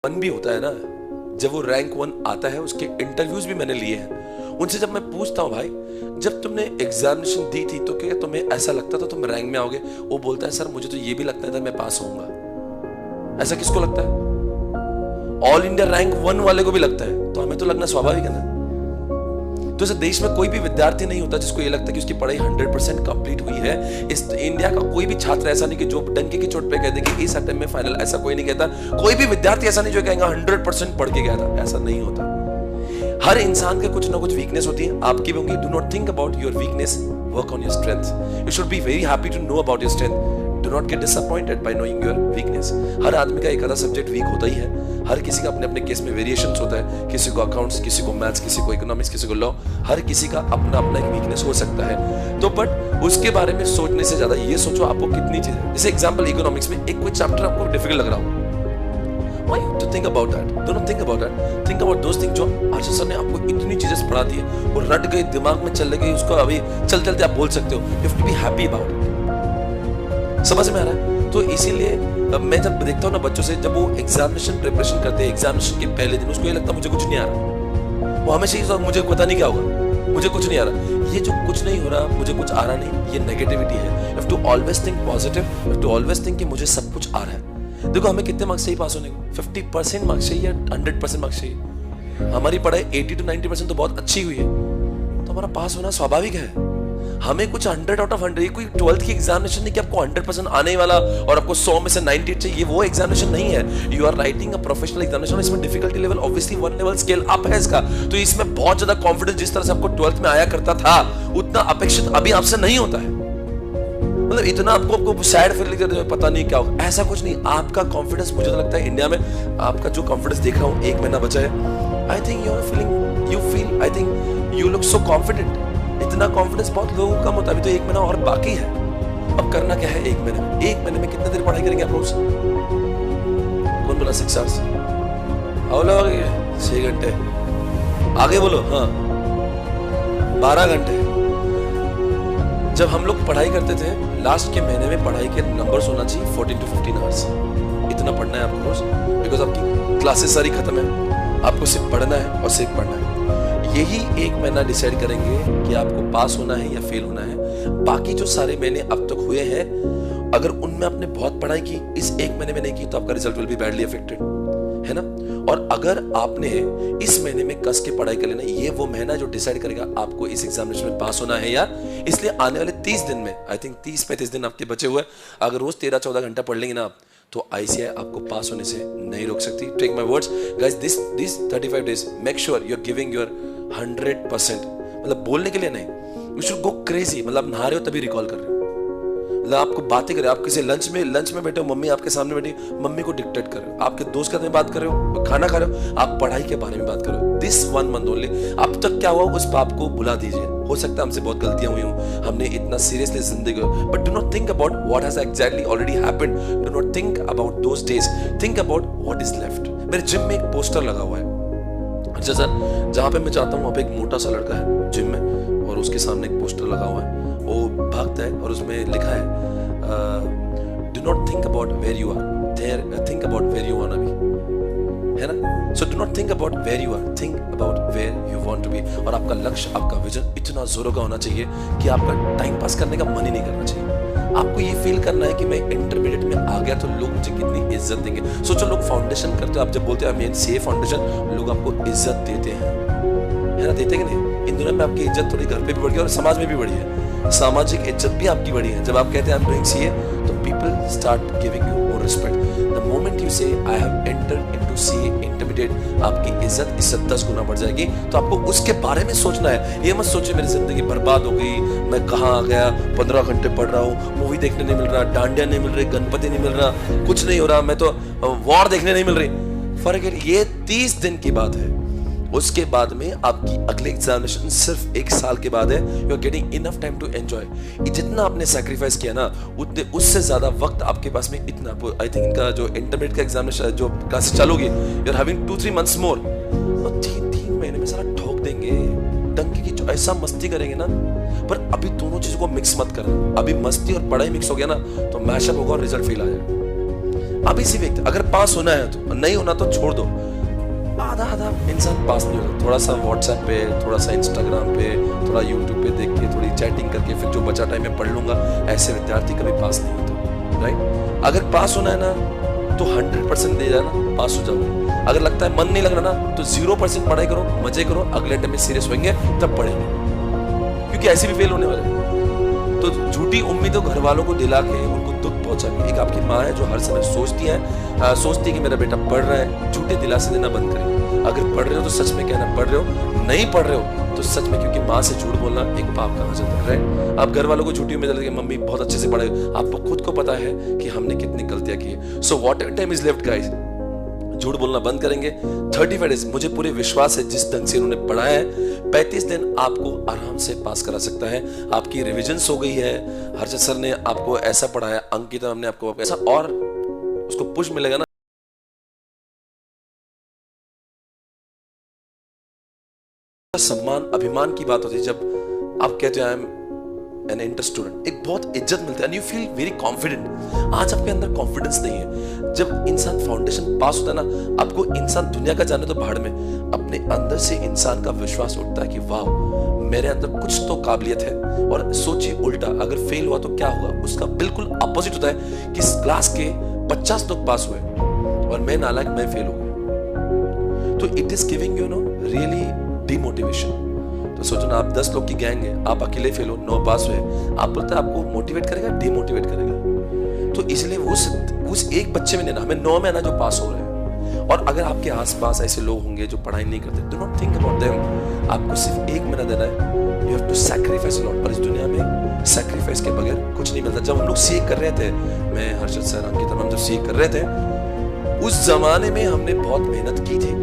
One भी होता है ना, जब वो रैंक 1 आता है, उसके इंटरव्यूज भी मैंने लिए हैं। उनसे जब मैं पूछता हूँ भाई जब तुमने एग्जामिनेशन दी थी तो क्या तुम्हें ऐसा लगता था तुम रैंक में आओगे? वो बोलता है सर मुझे तो ये भी लगता था मैं पास होऊंगा। ऐसा किसको लगता है? ऑल इंडिया रैंक 1 वाले को भी लगता है, तो हमें तो लगना स्वाभाविक है ना। तो इस देश में कोई भी विद्यार्थी नहीं होता जिसको ये लगता है कि उसकी पढ़ाई 100% कंप्लीट हुई है। इस इंडिया का कोई भी छात्र ऐसा नहीं कि जो डंके की चोट पे कह दे कि इस अटेम्प्ट में फाइनल, ऐसा कोई नहीं कहता। कोई भी विद्यार्थी ऐसा नहीं जो कहेगा 100% पढ़ के गया था, ऐसा नहीं होता। हर इंसान के कुछ ना कुछ वीकनेस होती है, आपकी भी होंगी। Do not think about your weakness, work on your strength. You should be very happy to know about your strength. Do not get disappointed by knowing your weakness. हर आदमी का एक आधा सब्जेक्ट वीक होता ही है। हर किसी का अपने अपने केस में वेरिएशंस होता है। किसी को अकाउंट्स, किसी को मैथ्स, किसी को इकोनॉमिक्स, किसी को लॉ। हर किसी का अपना अपना एक वीकनेस हो सकता है। तो बट उसके बारे में सोचने से ज्यादा ये सोचो आपको कितनी चीजें, जैसे एग्जांपल इकोनॉमिक्स में एक कोई चैप्टर आपको डिफिकल्ट लग रहा हो, Why to think about that? Don't think about that. Think about those things जो आर्षद सर ने आपको इतनी चीजें पढ़ा दी है, वो रट गई, दिमाग में चल गई, उसको अभी चलते चलते आप बोल सकते हो। You have to be happy about it. समझ में आ रहा है? तो इसीलिए मैं जब देखता हूँ ना बच्चों से, जब वो एग्जामिनेशन प्रिपरेशन करते हैं, एग्जामिनेशन के पहले दिन उसको ये लगता है मुझे कुछ नहीं आ रहा। वो हमेशा ये मुझे पता नहीं क्या होगा, मुझे कुछ नहीं आ रहा। ये जो कुछ नहीं हो रहा, मुझे कुछ आ रहा नहीं, ये नेगेटिविटी है। You have to always think positive. You have to always think कि मुझे सब कुछ आ रहा है। देखो हमें कितने मार्क्स चाहिए पास होने को? 50% मार्क्स चाहिए या 100% मार्क्स चाहिए? हमारी पढ़ाई 80 to 90% तो बहुत अच्छी हुई है, तो हमारा पास होना स्वाभाविक है। हमें कुछ 100 आउट ऑफ 100, ये कोई 12th की एग्जामिनेशन नहीं कि आपको 100% आने वाला और आपको 100 में से 98 चाहिए। वो एग्जामिनेशन नहीं है। You are writing a professional examination. इसमें difficulty level obviously 1 level scale up है इसका। तो इसमें बहुत ज्यादा कॉन्फिडेंस जिस तरह से आपको 12th में आया करता था, उतना अपेक्षित अभी आपसे नहीं होता है। मतलब इतना आपको सैड फील करते हुए पता नहीं क्या होगा, ऐसा कुछ नहीं। आपका कॉन्फिडेंस, मुझे तो लगता है इंडिया में आपका जो कॉन्फिडेंस देख रहा हूँ, 1 महीना बचा है, I think you feel I think you look so confident. इतना कॉन्फिडेंस बहुत लोगों को कम होता है। अभी तो 1 महीना और बाकी है। अब करना क्या है 1 महीने में? 1 महीने में कितने देर पढ़ाई करेंगे आप रोज? कौन बोला 6 आवर्स? आओ 6 घंटे आगे बोलो। हाँ 12 घंटे। जब हम लोग पढ़ाई करते थे, लास्ट के महीने में पढ़ाई के नंबर्स होना चाहिए 14 to 15 आवर्स। इतना पढ़ना है आपको रोज, बिकॉज आपकी क्लासेस सारी खत्म है, आपको सिर्फ पढ़ना है और सिर्फ पढ़ना है। यही 1 महीना डिसाइड करेंगे कि आपको पास होना है या फेल होना है। बाकी जो सारे महीने अब तक हुए हैं, अगर उनमें आपने बहुत पढ़ाई की, इस 1 महीने में नहीं की, तो आपका result will be badly affected, है ना। और अगर आपने इस महीने में कस के पढ़ाई कर लेना, ये वो महीना जो डिसाइड करेगा आपको इस एग्जामिनेशन में पास होना है या। इसलिए आने वाले 30 दिन में, आई थिंक 30-35 दिन आपके बचे हुए, अगर रोज 13-14 घंटा पढ़ लेंगे ना आप, तो ICAI आपको पास होने से नहीं रोक सकती। Take my words guys, this 35 days make sure you are giving your 100%। मतलब बोलने के लिए नहीं, यू शुड गो क्रेजी। मतलब नहा रहे हो तभी रिकॉल कर रहे हो, मतलब आपको बातें कर रहे हो, आप किसी लंच में बैठे हो, मम्मी आपके सामने बैठी, मम्मी को डिक्टेट कर रहे हो, आपके दोस्त के साथ में बात कर रहे हो, खाना खा रहे हो, आप पढ़ाई के बारे में बात कर रहे हो। This 1 month only. अब तक क्या हुआ उस पाप को भुला दीजिए। हो सकता है हमसे बहुत गलतियां हुई हों, हमने इतना सीरियसली जिंदगी, but do not think about what has exactly already happened. Do not think about those days, think about what is left. मेरे जिम में एक पोस्टर लगा हुआ है, अच्छा सर, जहाँ पे मैं जाता हूँ वहाँ पे एक मोटा सा लड़का है जिम में, और उसके सामने एक पोस्टर लगा हुआ है, वो भागता है और उसमें लिखा है do not think about where you are there, think about where you want to be, है ना। So do not think about where you are, think about where you want to be. और आपका लक्ष्य, आपका विजन इतना जोरों का होना चाहिए कि आपका टाइम पास करने का मन ही नहीं करना चाहिए। आपको ये फील करना है कि मैं इंटरमीडिएट में आ गया तो लोग मुझे कितनी इज्जत देंगे। सोचो लोग फाउंडेशन करते हो, आप जब बोलते हो सीए फाउंडेशन, लोग आपको इज्जत देते हैं, है ना, देते कि नहीं। इन दिनों में आपकी इज्जत थोड़ी घर पे भी बढ़ी है और समाज में भी बढ़ी है। सामाजिक इज्जत भी आपकी बढ़ी है। जब आप कहते हैं आई एम डूइंग सीए, तो people start giving you more respect. The moment you say I have entered into CA intermediate, आपकी इज्जत इससे 10 गुना बढ़ जाएगी। तो आपको उसके बारे में सोचना है। ये मत सोचिए मेरी जिंदगी बर्बाद हो गई, मैं कहाँ आ गया, 15 घंटे पढ़ रहा हूँ, मूवी देखने नहीं मिल रहा, डांडिया नहीं मिल रही, गणपति नहीं मिल रहा, कुछ नहीं हो रहा, मैं तो वॉर देखने नहीं मिल रही। फर्क है, ये 30 दिन की बात है। उसके बाद में आपकी अगले एग्जामिनेशन सिर्फ 1 साल के बाद है। You are getting enough time to enjoy. जितना आपने सैक्रिफाइस किया ना, उतने उससे ज्यादा वक्त आपके पास में इतना। आई थिंक इनका जो इंटरमीडिएट का एग्जामिनेशन जो क्लासेस चलोगी, you are having 2-3 months more, और 3 महीने में सारा ठोक देंगे, डंके की जो ऐसा मस्ती करेंगे ना। पर अभी दोनों चीजों को मिक्स मत करना। अभी मस्ती और पढ़ाई मिक्स हो गया ना, तो मैशअप होगा और रिजल्ट फेल आ जाएगा। अभी सिर्फ एक, अगर पास होना है तो, नहीं होना तो छोड़ दो। आधा आधा इंसान पास नहीं होता। थोड़ा सा व्हाट्सएप पे, थोड़ा सा इंस्टाग्राम पे, थोड़ा यूट्यूब पे देख के, थोड़ी चैटिंग करके फिर जो बचा टाइम में पढ़ लूंगा, ऐसे विद्यार्थी कभी पास नहीं होते, राइट। अगर पास होना है ना तो 100% दे जाना, पास हो जाओगे। अगर लगता है मन नहीं लग रहा ना तो 0% पढ़ाई करो, मजे करो, अगले टाइम में सीरियस होंगे तब पढ़ेंगे, क्योंकि ऐसे भी फेल होने वाले। तो झूठी उम्मीदों घर वालों को दिला के उनको दुख पहुंचा के, एक आपकी माँ है जो हर समय सोचती है कि मेरा बेटा पढ़ रहा है, झूठे दिलासे देना बंद करें। अगर पढ़ रहे हो तो सच में कहना पढ़ रहे हो, नहीं पढ़ रहे हो तो सच में, क्योंकि माँ से झूठ बोलना एक पाप कहा जाता है, राइट। आप घर वालों को झूठी उम्मीद लगे, मम्मी बहुत अच्छे से पढ़े, आपको खुद को पता है कि हमने कितनी गलतियां की है। So what time is left guys, झूठ बोलना बंद करेंगे। 35 डेज, मुझे पूरे विश्वास है जिस ढंग से उन्होंने पढ़ाया है, 35 दिन आपको आराम से पास करा सकता है। आपकी रिविजन्स हो गई है, हर्षद सर ने आपको ऐसा पढ़ाया, अंकिता हमने आपको ऐसा, और उसको पुश मिलेगा ना। सम्मान अभिमान की बात होती है जब आप कहते हो I am an inter student, एक बहुत इज्जत मिलती है, and you feel very confident. आज आपके अंदर कॉन्फिडेंस नहीं है। जब इंसान फाउंडेशन पास होता है ना, आपको इंसान दुनिया का जाने तो भाड़ में, अपने अंदर से इंसान का विश्वास उठता है कि वाह मेरे अंदर कुछ तो काबिलियत है। और सोचिए उल्टा, अगर फेल हुआ तो क्या होगा, उसका बिल्कुल अपोजिट होता है कि क्लास के 50 लोग पास हुए और मैं नालायक, मैं फेल हो गया। तो it is giving you know really demotivation. तो सोचो ना, आप 10 लोग की गैंग है, आप अकेले फेल हो, 9 पास हुए, आप बोलते हैं आपको मोटिवेट करेगा, डिमोटिवेट करेगा। तो इसलिए उस एक बच्चे में नहीं ना, हमें 9 में ना जो पास हो रहे हैं। और अगर आपके आसपास ऐसे लोग होंगे जो पढ़ाई नहीं करते, do not think about them. आपको सिर्फ 1 महीना देना है, you have to sacrifice a lot. और इस दुनिया में सैक्रिफाइस के बगैर कुछ नहीं मिलता। जब हम लोग सीख कर रहे थे, मैं हर्षद सर, अंकिता मैम जब सीख कर रहे थे, उस जमाने में हमने बहुत मेहनत की थी,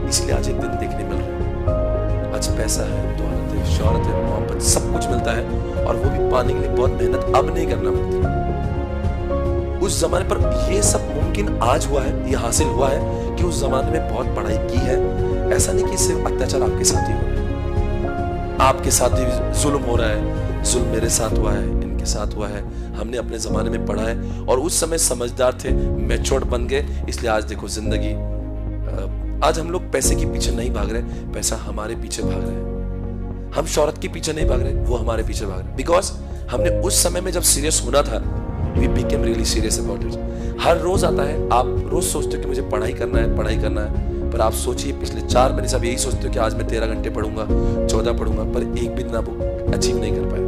इसलिए आज एक दिन देखने मिल रहा है। आज पैसा है, दौलत है, शौहरत है, मोहब्बत, सब कुछ मिलता है, और वो भी पाने के लिए बहुत मेहनत अब नहीं करना पड़ती। उस जमाने पर ये सब मुमकिन आज हुआ है, ये हासिल हुआ है कि उस जमाने में बहुत पढ़ाई की है। ऐसा नहीं कि सिर्फ अत्याचार आपके साथ ही हो रहा है, आपके साथ ही जुल्म हो रहा है। जुल्म मेरे साथ हुआ है, इनके साथ हुआ है। हमने अपने जमाने में पढ़ा है और उस समय समझदार थे, मैच्योर्ड बन गए, इसलिए आज देखो जिंदगी। आज हम लोग पैसे के पीछे नहीं भाग रहे, पैसा हमारे पीछे भाग रहे हैं। हम शौहरत के पीछे नहीं भाग रहे, वो हमारे पीछे भाग रहे, बिकॉज हमने उस समय में जब सीरियस होना था, we became really serious about it. हर रोज आता है, आप रोज सोचते हो कि मुझे पढ़ाई करना है, पढ़ाई करना है, पर आप सोचिए पिछले 4 महीने से आप यही सोचते हो कि आज मैं 13 घंटे पढ़ूंगा, 14 पढ़ूंगा, पर एक भी दिन आप अचीव नहीं कर पाए।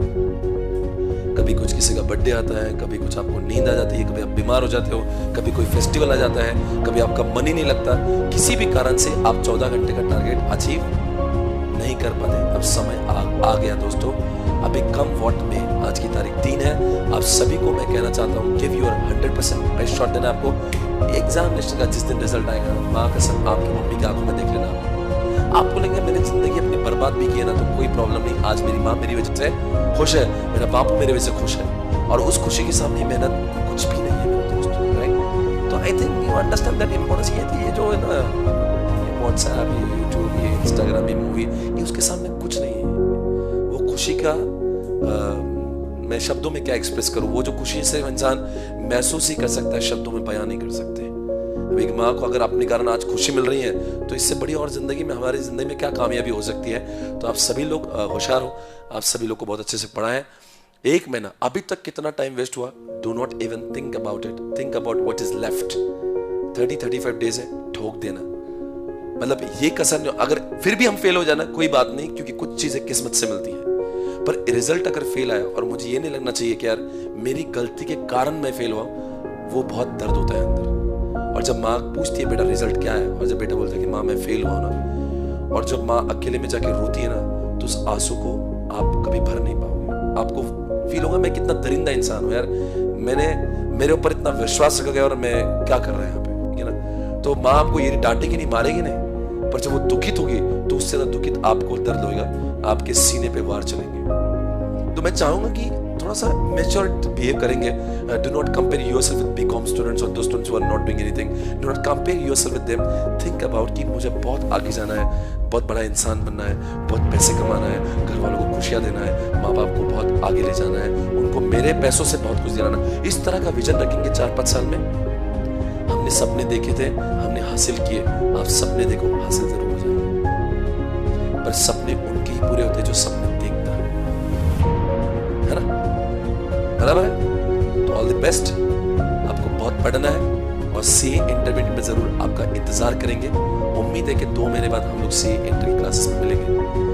कभी कुछ किसी का बर्थडे आता है, कभी कुछ आपको नींद आ जाती है, कभी आप बीमार हो जाते हो, कभी कोई फेस्टिवल आ जाता है, कभी आपका मन ही नहीं लगता, किसी भी कारण से आप 14 घंटे का टारगेट अचीव नहीं कर पाते। अब समय आ गया दोस्तों, अभी कम वॉट में, आज की तारीख 3 है। आप सभी को मैं कहना चाहता हूँ, गिव योर 100%। मैं शॉट देना आपको एग्जामिनेशन का जिस दिन रिजल्ट आएगा, माँ कसम आपकी मम्मी की आंखों में देख लेना, आपको लगेगा मैंने जिंदगी अपनी बर्बाद भी की है ना, तो कोई प्रॉब्लम नहीं। आज मेरी माँ मेरी वजह से खुश है, मेरा बापू मेरे वजह से खुश है, और उस खुशी के सामने मेहनत कुछ भी नहीं है मेरे दोस्तों, राइट। तो I think you understand that importance. ये जो है ना, व्हाट्सएप, ये यूट्यूब, ये इंस्टाग्राम, ये मूवी, ये उसके सामने कुछ नहीं है। वो खुशी का मैं शब्दों में क्या एक्सप्रेस करूं, वो जो खुशी सिर्फ इंसान महसूस ही कर सकता है, शब्दों में बयान नहीं कर सकते। एक माँ को अगर अपने कारण आज खुशी मिल रही है, तो इससे बड़ी और जिंदगी में, हमारी जिंदगी में क्या कामयाबी हो सकती है। तो आप सभी लोग होशियार हो, आप सभी लोग को बहुत अच्छे से पढ़ाएं। 1 महीना अभी तक कितना टाइम वेस्ट हुआ, do not even think about it, think about what is left. 30-35 days है, ठोक देना, मतलब ये कसर। अगर फिर भी हम फेल हो जाना कोई बात नहीं, क्योंकि कुछ चीजें किस्मत से मिलती है, पर रिजल्ट अगर फेल आया और मुझे ये नहीं लगना चाहिए कि यार मेरी गलती के कारण मैं फेल हुआ, वो बहुत दर्द होता है अंदर। और जब माँ पूछती है बेटा रिजल्ट क्या है, और जब बेटा बोलता है कि माँ मैं फेल हुआ ना, और जब माँ अकेले में जाके रोती है ना, तो उस आंसू को आप कभी भर नहीं पाओगे। आपको फील होगा मैं कितना दरिंदा इंसान हूँ यार, मैंने मेरे ऊपर इतना विश्वास रखा गया और मैं क्या कर रहा है यहाँ पे, है ना। तो माँ आपको ये डांटेगी नहीं, मारेगी नहीं, पर जब वो दुखित होगी तो उससे ना दुखित आपको दर्द होगा, आपके सीने पे वार चलेंगे। तो मैं चाहूंगा कि थोड़ा सा मैच्योर बिहेव करेंगे। Do not compare yourself with BCom students और those students who are not doing anything. Do not compare yourself with them. Think about कि मुझे बहुत आगे जाना है, बहुत बड़ा इंसान बनना है, बहुत पैसे कमाना है, घर वालों को खुशियां देना है, माँ बाप को बहुत आगे ले जाना है, उनको मेरे पैसों से बहुत कुछ दिलाना। इस तरह का विजन रखेंगे 4-5 साल में, हमने सपने देखे थे, हमने हासिल किए। आप सपने देखो, हासिल जरूर हो जाएंगे, पर सपने उनके ही पूरे होते हैं जो सपने देखता है ना? बराबर है? तो ऑल द बेस्ट, आपको बहुत पढ़ना है और सीए इंटरमीडिएट में जरूर आपका इंतजार करेंगे। उम्मीद है कि 2 महीने बाद हम लोग सीए इंटर की क्लासेस में मिलेंगे।